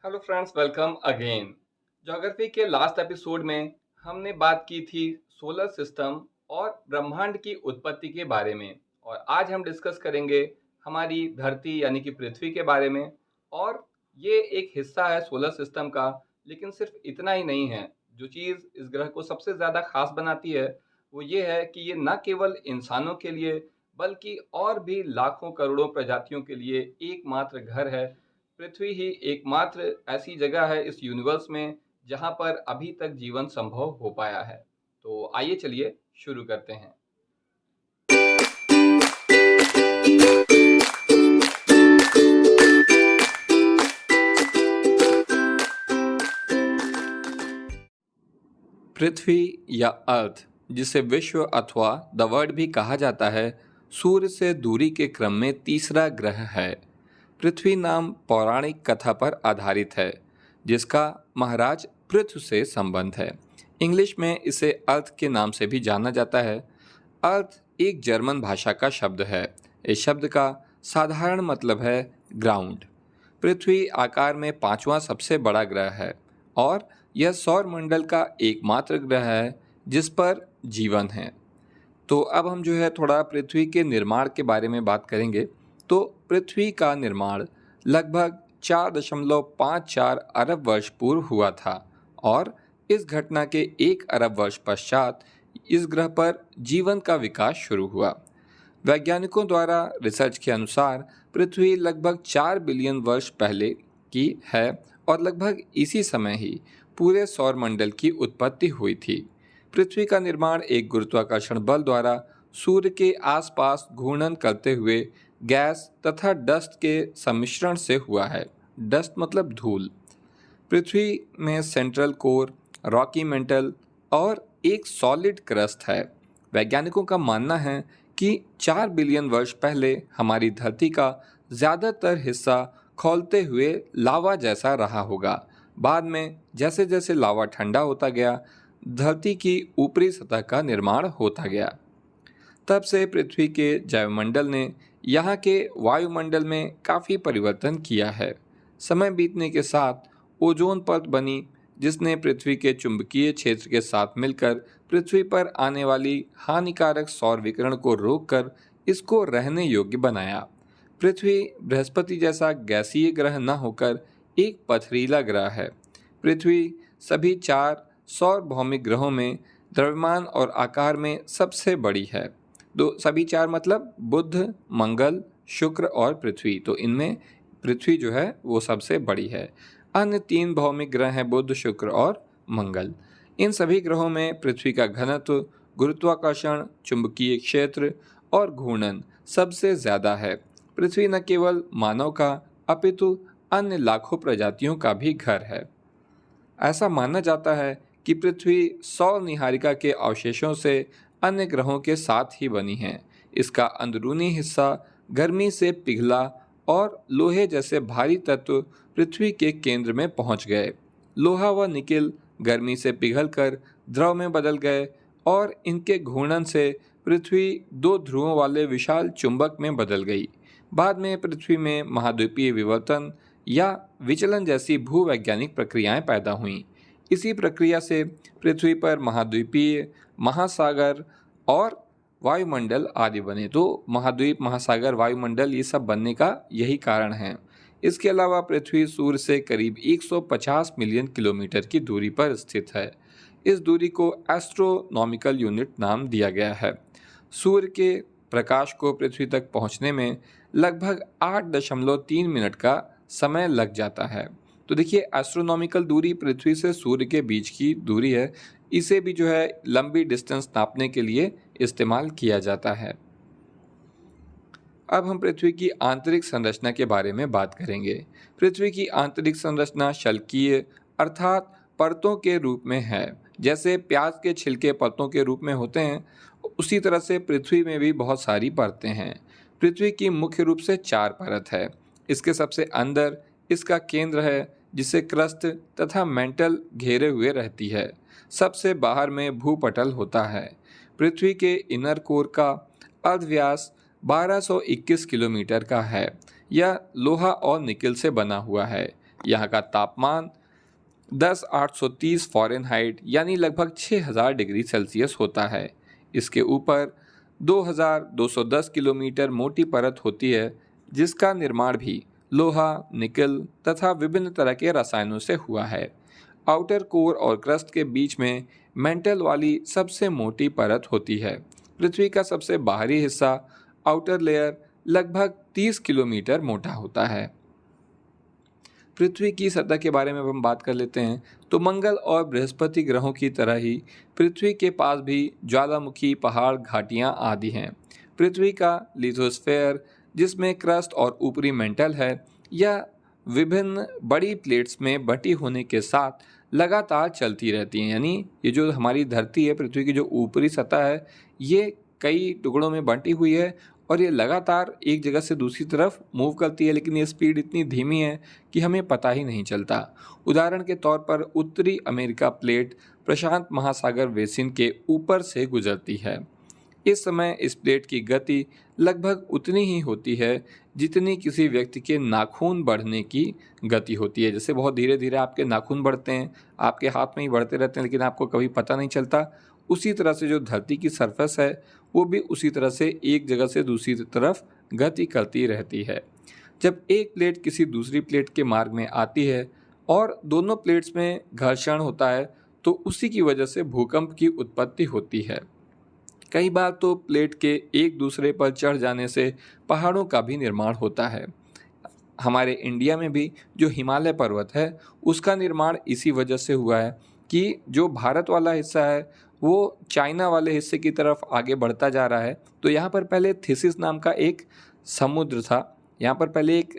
Hello friends, welcome again. Geography के last episode में हमने बात की थी सोलर सिस्टम और ब्रह्मांड की उत्पत्ति के बारे में। और आज हम डिस्कस करेंगे हमारी धरती यानी कि पृथ्वी के बारे में। और ये एक हिस्सा है सोलर सिस्टम का, लेकिन सिर्फ इतना ही नहीं है। जो चीज़ इस ग्रह को सबसे ज़्यादा खास बनाती है वो ये है कि ये न केवल इंसानों के लिए बल्कि और भी लाखों करोड़ों प्रजातियों के लिए एकमात्र घर है। पृथ्वी ही एकमात्र ऐसी जगह है इस यूनिवर्स में जहां पर अभी तक जीवन संभव हो पाया है। तो आइए चलिए शुरू करते हैं। पृथ्वी या अर्थ, जिसे विश्व अथवा द वर्ल्ड भी कहा जाता है, सूर्य से दूरी के क्रम में तीसरा ग्रह है। पृथ्वी नाम पौराणिक कथा पर आधारित है, जिसका महाराज पृथ्वी से संबंध है। इंग्लिश में इसे अर्थ के नाम से भी जाना जाता है। अर्थ एक जर्मन भाषा का शब्द है। इस शब्द का साधारण मतलब है ग्राउंड। पृथ्वी आकार में पांचवा सबसे बड़ा ग्रह है और यह सौर मंडल का एकमात्र ग्रह है जिस पर जीवन है। तो अब हम जो है थोड़ा पृथ्वी के निर्माण के बारे में बात करेंगे। तो पृथ्वी का निर्माण लगभग 4.54 अरब वर्ष पूर्व हुआ था और इस घटना के 1 अरब वर्ष पश्चात इस ग्रह पर जीवन का विकास शुरू हुआ। वैज्ञानिकों द्वारा रिसर्च के अनुसार पृथ्वी लगभग 4 बिलियन वर्ष पहले की है और लगभग इसी समय ही पूरे सौर मंडल की उत्पत्ति हुई थी। पृथ्वी का निर्माण एक गुरुत्वाकर्षण बल द्वारा सूर्य के आसपास घूर्णन करते हुए गैस तथा डस्ट के सम्मिश्रण से हुआ है। डस्ट मतलब धूल। पृथ्वी में सेंट्रल कोर, रॉकी मेंटल और एक सॉलिड क्रस्ट है। वैज्ञानिकों का मानना है कि 4 बिलियन वर्ष पहले हमारी धरती का ज़्यादातर हिस्सा खौलते हुए लावा जैसा रहा होगा। बाद में जैसे जैसे लावा ठंडा होता गया, धरती की ऊपरी सतह का निर्माण होता गया। तब से पृथ्वी के जैवमंडल ने यहाँ के वायुमंडल में काफ़ी परिवर्तन किया है। समय बीतने के साथ ओजोन परत बनी, जिसने पृथ्वी के चुंबकीय क्षेत्र के साथ मिलकर पृथ्वी पर आने वाली हानिकारक सौर विकिरण को रोककर इसको रहने योग्य बनाया। पृथ्वी बृहस्पति जैसा गैसीय ग्रह न होकर एक पथरीला ग्रह है। पृथ्वी सभी 4 सौर भौमिक ग्रहों में द्रव्यमान और आकार में सबसे बड़ी है। तो सभी 4 मतलब बुध, मंगल, शुक्र और पृथ्वी। तो इनमें पृथ्वी जो है वो सबसे बड़ी है। अन्य 3 भौमिक ग्रह हैं बुध, शुक्र और मंगल। इन सभी ग्रहों में पृथ्वी का घनत्व, गुरुत्वाकर्षण, चुंबकीय क्षेत्र और घूर्णन सबसे ज़्यादा है। पृथ्वी न केवल मानव का अपितु अन्य लाखों प्रजातियों का भी घर है। ऐसा माना जाता है कि पृथ्वी सौर निहारिका के अवशेषों से अन्य ग्रहों के साथ ही बनी है। इसका अंदरूनी हिस्सा गर्मी से पिघला और लोहे जैसे भारी तत्व पृथ्वी के केंद्र में पहुंच गए। लोहा व निकेल गर्मी से पिघलकर द्रव में बदल गए और इनके घूर्णन से पृथ्वी 2 ध्रुवों वाले विशाल चुंबक में बदल गई। बाद में पृथ्वी में महाद्वीपीय विवर्तन या विचलन जैसी भूवैज्ञानिक प्रक्रियाएं पैदा हुईं। इसी प्रक्रिया से पृथ्वी पर महाद्वीपीय, महासागर और वायुमंडल आदि बने। तो महाद्वीप, महासागर, वायुमंडल ये सब बनने का यही कारण है। इसके अलावा पृथ्वी सूर्य से करीब 150 मिलियन किलोमीटर की दूरी पर स्थित है। इस दूरी को एस्ट्रोनॉमिकल यूनिट नाम दिया गया है। सूर्य के प्रकाश को पृथ्वी तक पहुंचने में लगभग 8.3 मिनट का समय लग जाता है। तो देखिए, एस्ट्रोनॉमिकल दूरी पृथ्वी से सूर्य के बीच की दूरी है। इसे भी जो है लंबी डिस्टेंस नापने के लिए इस्तेमाल किया जाता है। अब हम पृथ्वी की आंतरिक संरचना के बारे में बात करेंगे। पृथ्वी की आंतरिक संरचना शल्कीय अर्थात परतों के रूप में है। जैसे प्याज के छिलके परतों के रूप में होते हैं, उसी तरह से पृथ्वी में भी बहुत सारी परतें हैं। पृथ्वी की मुख्य रूप से 4 परत है। इसके सबसे अंदर इसका केंद्र है, जिसे क्रस्ट तथा मेंटल घेरे हुए रहती है। सबसे बाहर में भूपटल होता है। पृथ्वी के इनर कोर का अर्धव्यास 1221 किलोमीटर का है। यह लोहा और निकेल से बना हुआ है। यहाँ का तापमान 10,830 फ़ारेनहाइट यानी लगभग 6,000 डिग्री सेल्सियस होता है। इसके ऊपर 2,210 किलोमीटर मोटी परत होती है, जिसका निर्माण भी लोहा, निकल तथा विभिन्न तरह के रसायनों से हुआ है। आउटर कोर और क्रस्ट के बीच में मेंटल वाली सबसे मोटी परत होती है। पृथ्वी का सबसे बाहरी हिस्सा आउटर लेयर लगभग 30 किलोमीटर मोटा होता है। पृथ्वी की सतह के बारे में अब हम बात कर लेते हैं तो मंगल और बृहस्पति ग्रहों की तरह ही पृथ्वी के पास भी ज्वालामुखी, पहाड़, घाटियां आदि हैं। पृथ्वी का लिथोस्फेयर, जिसमें क्रस्ट और ऊपरी मेंटल है, यह विभिन्न बड़ी प्लेट्स में बटी होने के साथ लगातार चलती रहती हैं। यानी ये जो हमारी धरती है, पृथ्वी की जो ऊपरी सतह है, ये कई टुकड़ों में बंटी हुई है और ये लगातार एक जगह से दूसरी तरफ मूव करती है, लेकिन ये स्पीड इतनी धीमी है कि हमें पता ही नहीं चलता। उदाहरण के तौर पर उत्तरी अमेरिका प्लेट प्रशांत महासागर बेसिन के ऊपर से गुजरती है। इस समय इस प्लेट की गति लगभग उतनी ही होती है जितनी किसी व्यक्ति के नाखून बढ़ने की गति होती है। जैसे बहुत धीरे धीरे आपके नाखून बढ़ते हैं, आपके हाथ में ही बढ़ते रहते हैं, लेकिन आपको कभी पता नहीं चलता। उसी तरह से जो धरती की सरफेस है वो भी उसी तरह से एक जगह से दूसरी तरफ गति करती रहती है। जब एक प्लेट किसी दूसरी प्लेट के मार्ग में आती है और दोनों प्लेट्स में घर्षण होता है तो उसी की वजह से भूकंप की उत्पत्ति होती है। कई बार तो प्लेट के एक दूसरे पर चढ़ जाने से पहाड़ों का भी निर्माण होता है। हमारे इंडिया में भी जो हिमालय पर्वत है उसका निर्माण इसी वजह से हुआ है कि जो भारत वाला हिस्सा है वो चाइना वाले हिस्से की तरफ आगे बढ़ता जा रहा है। तो यहाँ पर पहले थीसिस नाम का एक समुद्र था, यहाँ पर पहले एक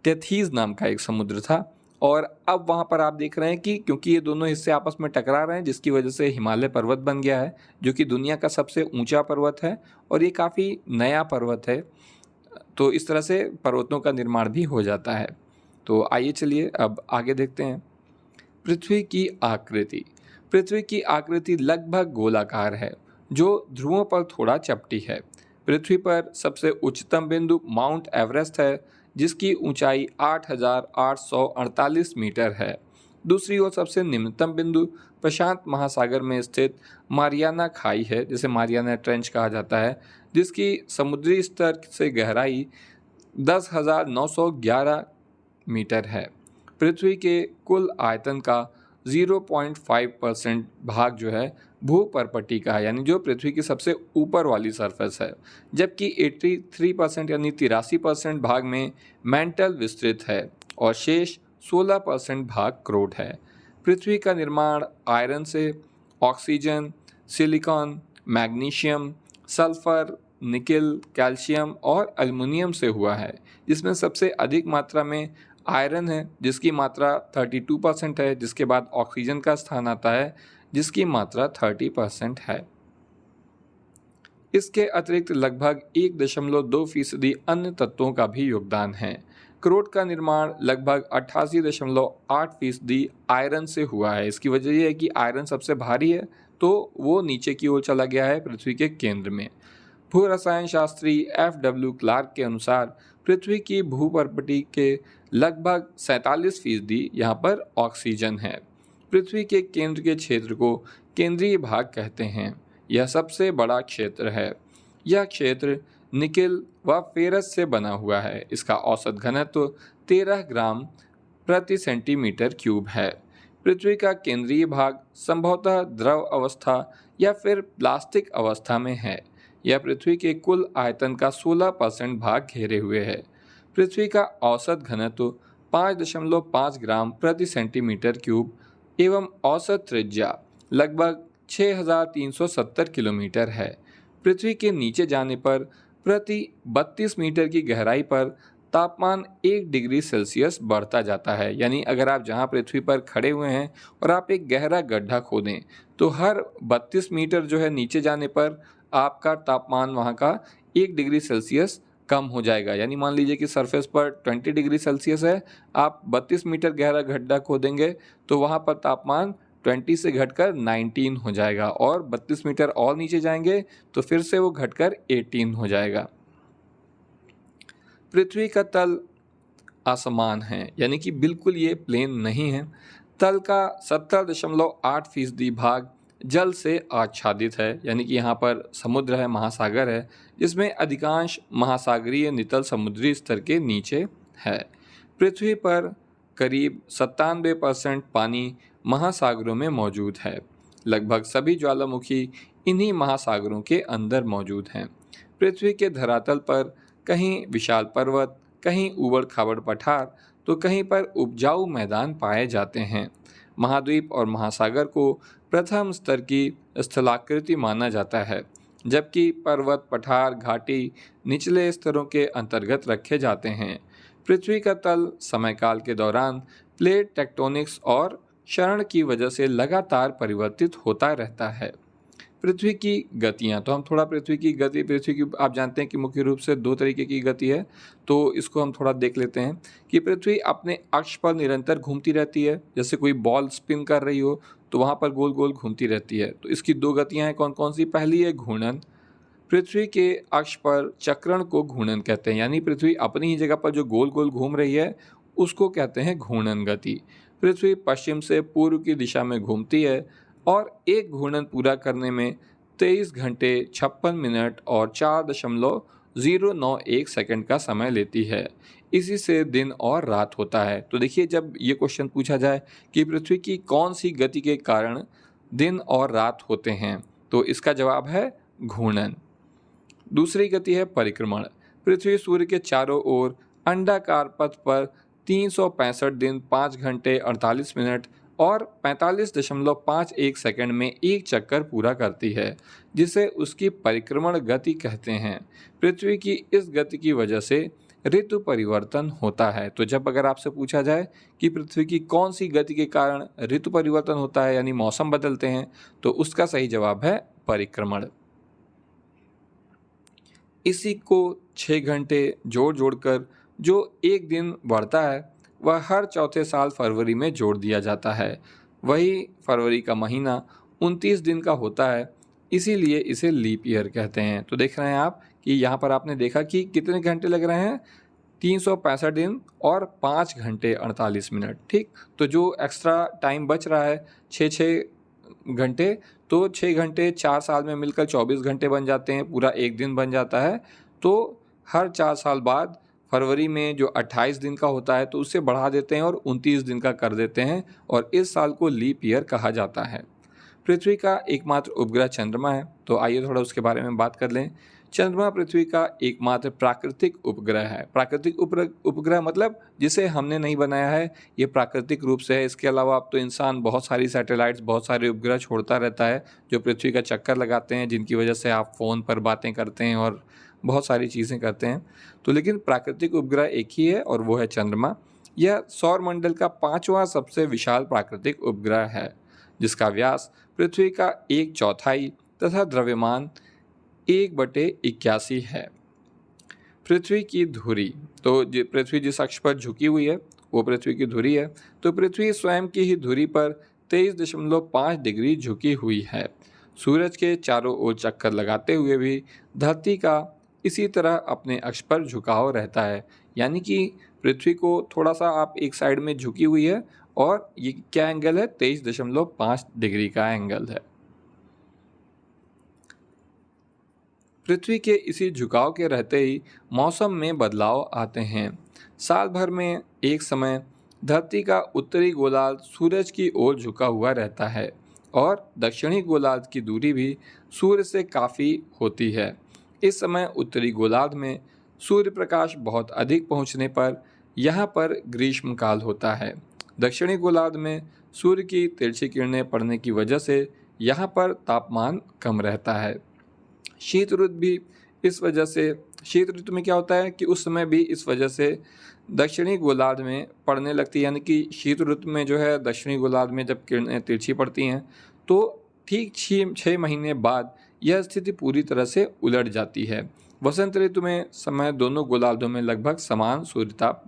टेथीज नाम का एक समुद्र था, और अब वहाँ पर आप देख रहे हैं कि क्योंकि ये दोनों हिस्से आपस में टकरा रहे हैं, जिसकी वजह से हिमालय पर्वत बन गया है, जो कि दुनिया का सबसे ऊंचा पर्वत है और ये काफ़ी नया पर्वत है। तो इस तरह से पर्वतों का निर्माण भी हो जाता है। तो आइए चलिए अब आगे देखते हैं। पृथ्वी की आकृति। पृथ्वी की आकृति लगभग गोलाकार है, जो ध्रुवों पर थोड़ा चपटी है। पृथ्वी पर सबसे उच्चतम बिंदु माउंट एवरेस्ट है, जिसकी ऊंचाई 8,848 मीटर है। दूसरी ओर सबसे निम्नतम बिंदु प्रशांत महासागर में स्थित मारियाना खाई है, जिसे मारियाना ट्रेंच कहा जाता है, जिसकी समुद्री स्तर से गहराई 10,911 मीटर है। पृथ्वी के कुल आयतन का 0.5% भाग जो है भूपर्पटी का है, यानी जो पृथ्वी की सबसे ऊपर वाली सरफेस है, जबकि 83% यानी 83% भाग में मेंटल विस्तृत है और शेष 16% भाग क्रोट है। पृथ्वी का निर्माण आयरन से, oxygen, silicon, magnesium, sulphur, nickel, calcium और एल्युमिनियम से हुआ है, जिसमें सबसे अधिक मात्रा में आयरन है जिसकी मात्रा 32% है, जिसके बाद ऑक्सीजन का स्थान आता है जिसकी मात्रा 30% है। इसके अतिरिक्त लगभग 1.2% अन्य तत्वों का भी योगदान है। क्रोट का निर्माण लगभग 88.8% आयरन से हुआ है। इसकी वजह यह है कि आयरन सबसे भारी है तो वो नीचे की ओर चला गया है पृथ्वी के केंद्र में। भू रसायन शास्त्री F.W. क्लार्क के अनुसार पृथ्वी की भूपर्पटी के लगभग 47% यहाँ पर ऑक्सीजन है। पृथ्वी के केंद्र के क्षेत्र को केंद्रीय भाग कहते हैं। यह सबसे बड़ा क्षेत्र है। यह क्षेत्र निकेल व फेरस से बना हुआ है। इसका औसत घनत्व 13 ग्राम प्रति सेंटीमीटर क्यूब है। पृथ्वी का केंद्रीय भाग संभवतः द्रव अवस्था या फिर प्लास्टिक अवस्था में है। यह पृथ्वी के कुल आयतन का 16% भाग घेरे हुए है। पृथ्वी का औसत घनत्व 5.5 ग्राम प्रति सेंटीमीटर क्यूब एवं औसत त्रिज्या लगभग 6,370 किलोमीटर है। पृथ्वी के नीचे जाने पर प्रति 32 मीटर की गहराई पर तापमान 1 डिग्री सेल्सियस बढ़ता जाता है। यानी अगर आप जहां पृथ्वी पर खड़े हुए हैं और आप एक गहरा गड्ढा खोदें तो हर 32 मीटर जो है नीचे जाने पर आपका तापमान वहां का 1 डिग्री सेल्सियस कम हो जाएगा। यानी मान लीजिए कि सरफेस पर 20 डिग्री सेल्सियस है, आप 32 मीटर गहरा गड्ढा खोदेंगे तो वहाँ पर तापमान 20 से घटकर 19 हो जाएगा, और 32 मीटर और नीचे जाएंगे तो फिर से वो घटकर 18 हो जाएगा। पृथ्वी का तल असमान हैं, यानी कि बिल्कुल ये प्लेन नहीं है। तल का 70.8% भाग जल से आच्छादित है, यानी कि यहाँ पर समुद्र है, महासागर है, जिसमें अधिकांश महासागरीय नितल समुद्री स्तर के नीचे है। पृथ्वी पर करीब 97% पानी महासागरों में मौजूद है। लगभग सभी ज्वालामुखी इन्हीं महासागरों के अंदर मौजूद हैं। पृथ्वी के धरातल पर कहीं विशाल पर्वत, कहीं ऊबड़ खाबड़ पठार, तो कहीं पर उपजाऊ मैदान पाए जाते हैं। महाद्वीप और महासागर को प्रथम स्तर की स्थलाकृति माना जाता है, जबकि पर्वत, पठार, घाटी निचले स्तरों के अंतर्गत रखे जाते हैं। पृथ्वी का तल समयकाल के दौरान प्लेट टेक्टोनिक्स और क्षरण की वजह से लगातार परिवर्तित होता रहता है। पृथ्वी की गतियाँ, तो हम थोड़ा पृथ्वी की आप जानते हैं कि मुख्य रूप से 2 तरीके की गति है, तो इसको हम थोड़ा देख लेते हैं कि पृथ्वी अपने अक्ष पर निरंतर घूमती रहती है। जैसे कोई बॉल स्पिन कर रही हो तो वहाँ पर गोल गोल घूमती रहती है। तो इसकी 2 गतियाँ हैं, कौन कौन सी? पहली है घूर्णन। पृथ्वी के अक्ष पर चक्रण को घूर्णन कहते हैं, यानी पृथ्वी अपनी ही जगह पर जो गोल गोल घूम रही है उसको कहते हैं घूर्णन गति। पृथ्वी पश्चिम से पूर्व की दिशा में घूमती है और एक घूर्णन पूरा करने में 23 घंटे 56 मिनट और 4.091 सेकंड का समय लेती है। इसी से दिन और रात होता है। तो देखिए, जब ये क्वेश्चन पूछा जाए कि पृथ्वी की कौन सी गति के कारण दिन और रात होते हैं, तो इसका जवाब है घूर्णन। दूसरी गति है परिक्रमण। पृथ्वी सूर्य के चारों ओर अंडाकार पथ पर 365 दिन 5 घंटे 48 मिनट और 45.51 सेकंड में एक चक्कर पूरा करती है, जिसे उसकी परिक्रमण गति कहते हैं। पृथ्वी की इस गति की वजह से ऋतु परिवर्तन होता है। तो जब अगर आपसे पूछा जाए कि पृथ्वी की कौन सी गति के कारण ऋतु परिवर्तन होता है, यानी मौसम बदलते हैं, तो उसका सही जवाब है परिक्रमण। इसी को 6 घंटे जोड़ जोड़कर जो एक दिन बढ़ता है वह हर चौथे साल फरवरी में जोड़ दिया जाता है। वही फरवरी का महीना 29 दिन का होता है, इसीलिए इसे लीप ईयर कहते हैं। तो देख रहे हैं आप कि यहाँ पर आपने देखा कि कितने घंटे लग रहे हैं, 365 दिन और 5 घंटे 48 मिनट। ठीक, तो जो एक्स्ट्रा टाइम बच रहा है 6 घंटे, तो 6 घंटे 4 साल में मिलकर 24 घंटे बन जाते हैं, पूरा एक दिन बन जाता है। तो हर 4 साल बाद फरवरी में जो 28 दिन का होता है तो उससे बढ़ा देते हैं और 29 दिन का कर देते हैं, और इस साल को लीप ईयर कहा जाता है। पृथ्वी का एकमात्र उपग्रह चंद्रमा है, तो आइए थोड़ा उसके बारे में बात कर लें। चंद्रमा पृथ्वी का एकमात्र प्राकृतिक उपग्रह है। प्राकृतिक उपग्रह मतलब जिसे हमने नहीं बनाया है, ये प्राकृतिक रूप से है। इसके अलावा अब तो इंसान बहुत सारी सैटेलाइट्स, बहुत सारे उपग्रह छोड़ता रहता है जो पृथ्वी का चक्कर लगाते हैं, जिनकी वजह से आप फ़ोन पर बातें करते हैं और बहुत सारी चीज़ें करते हैं। तो लेकिन प्राकृतिक उपग्रह एक ही है और वो है चंद्रमा। यह सौरमंडल का 5वां सबसे विशाल प्राकृतिक उपग्रह है, जिसका व्यास पृथ्वी का 1/4 तथा द्रव्यमान 1/81 है। पृथ्वी की धुरी, तो पृथ्वी जिस अक्ष पर झुकी हुई है वो पृथ्वी की धुरी है। तो पृथ्वी स्वयं की ही धुरी पर 23.5 डिग्री झुकी हुई है। सूरज के चारों ओर चक्कर लगाते हुए भी धरती का इसी तरह अपने अक्ष पर झुकाव रहता है, यानी कि पृथ्वी को थोड़ा सा आप एक साइड में झुकी हुई है, और ये क्या एंगल है, 23.5 डिग्री का एंगल है। पृथ्वी के इसी झुकाव के रहते ही मौसम में बदलाव आते हैं। साल भर में एक समय धरती का उत्तरी गोलार्ध सूरज की ओर झुका हुआ रहता है और दक्षिणी गोलार्ध की दूरी भी सूर्य से काफ़ी होती है। इस समय उत्तरी गोलार्ध में सूर्य प्रकाश बहुत अधिक पहुंचने पर यहाँ पर ग्रीष्मकाल होता है। दक्षिणी गोलार्ध में सूर्य की तिरछी किरणें पड़ने की वजह से यहाँ पर तापमान कम रहता है। शीत ऋतु भी इस वजह से, शीत ऋतु में क्या होता है कि उस समय भी इस वजह से दक्षिणी गोलार्ध में पड़ने लगती है, यानी कि शीत ऋतु में जो है दक्षिणी गोलार्ध में जब किरणें तिरछी पड़ती हैं तो ठीक 6 महीने बाद यह स्थिति पूरी तरह से उलट जाती है। वसंत ऋतु में समय दोनों गोलार्धों में लगभग समान सूर्यताप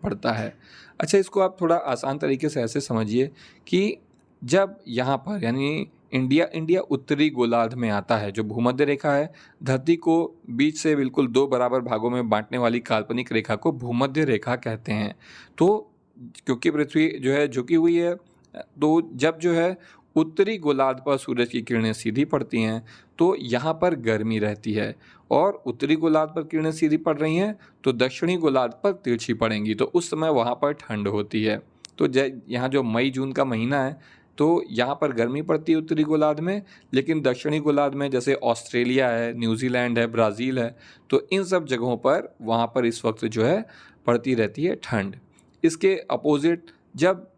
पड़ता है। अच्छा, इसको आप थोड़ा आसान तरीके से ऐसे समझिए कि जब यहाँ पर यानी इंडिया उत्तरी गोलार्ध में आता है। जो भूमध्य रेखा है, धरती को बीच से बिल्कुल 2 बराबर भागों में बांटने वाली काल्पनिक रेखा को भूमध्य रेखा कहते हैं। तो क्योंकि पृथ्वी जो है झुकी हुई है, तो जब जो है उत्तरी गोलार्ध पर सूरज की किरणें सीधी पड़ती हैं तो यहाँ पर गर्मी रहती है, और उत्तरी गोलार्ध पर किरणें सीधी पड़ रही हैं तो दक्षिणी गोलार्ध पर तिरछी पड़ेंगी, तो उस समय वहाँ पर ठंड होती है। तो यहाँ जो मई जून का महीना है तो यहाँ पर गर्मी पड़ती है उत्तरी गोलार्ध में, लेकिन दक्षिणी गोलार्ध में जैसे ऑस्ट्रेलिया है, न्यूजीलैंड है, ब्राज़ील है, तो इन सब जगहों पर वहाँ पर इस वक्त जो है पड़ती रहती है ठंड। इसके अपोजिट जब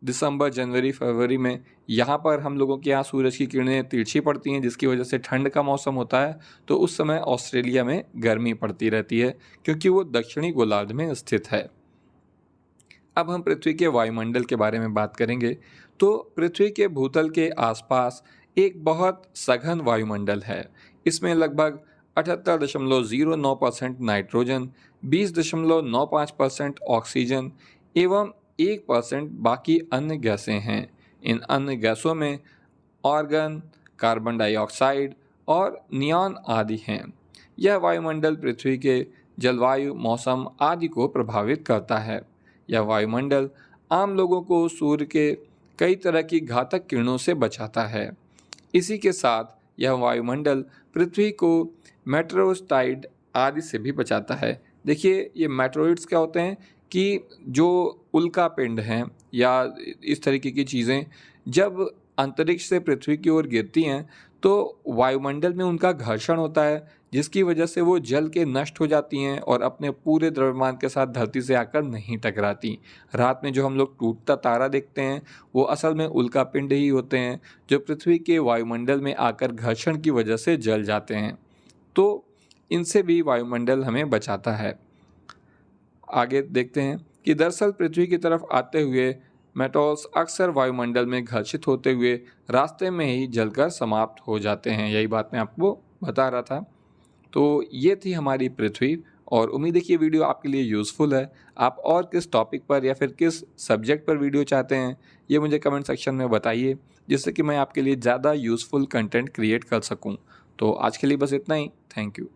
दिसंबर, जनवरी, फरवरी में यहाँ पर हम लोगों के यहाँ सूरज की किरणें तिरछी पड़ती हैं, जिसकी वजह से ठंड का मौसम होता है, तो उस समय ऑस्ट्रेलिया में गर्मी पड़ती रहती है क्योंकि वो दक्षिणी गोलार्ध में स्थित है। अब हम पृथ्वी के वायुमंडल के बारे में बात करेंगे। तो पृथ्वी के भूतल के आसपास एक बहुत सघन वायुमंडल है। इसमें लगभग 78.09% नाइट्रोजन, 20.95% ऑक्सीजन एवं 1% बाकी अन्य गैसें हैं। इन अन्य गैसों में ऑर्गन, कार्बन डाइऑक्साइड और नियॉन आदि हैं। यह वायुमंडल पृथ्वी के जलवायु, मौसम आदि को प्रभावित करता है। यह वायुमंडल आम लोगों को सूर्य के कई तरह की घातक किरणों से बचाता है। इसी के साथ यह वायुमंडल पृथ्वी को मेटेरोइड आदि से भी बचाता है। देखिए, ये मेटेरोइड्स क्या होते हैं कि जो उल्का पिंड हैं या इस तरीके की चीज़ें जब अंतरिक्ष से पृथ्वी की ओर गिरती हैं तो वायुमंडल में उनका घर्षण होता है, जिसकी वजह से वो जल के नष्ट हो जाती हैं और अपने पूरे द्रव्यमान के साथ धरती से आकर नहीं टकराती। रात में जो हम लोग टूटता तारा देखते हैं वो असल में उल्का पिंड ही होते हैं, जो पृथ्वी के वायुमंडल में आकर घर्षण की वजह से जल जाते हैं। तो इनसे भी वायुमंडल हमें बचाता है। आगे देखते हैं कि दरअसल पृथ्वी की तरफ आते हुए मेटल्स अक्सर वायुमंडल में घर्षित होते हुए रास्ते में ही जलकर समाप्त हो जाते हैं। यही बात मैं आपको बता रहा था। तो ये थी हमारी पृथ्वी, और उम्मीद है कि ये वीडियो आपके लिए यूज़फुल है। आप और किस टॉपिक पर या फिर किस सब्जेक्ट पर वीडियो चाहते हैं, ये मुझे कमेंट सेक्शन में बताइए, जिससे कि मैं आपके लिए ज़्यादा यूज़फुल कंटेंट क्रिएट कर सकूँ। तो आज के लिए बस इतना ही। Thank you.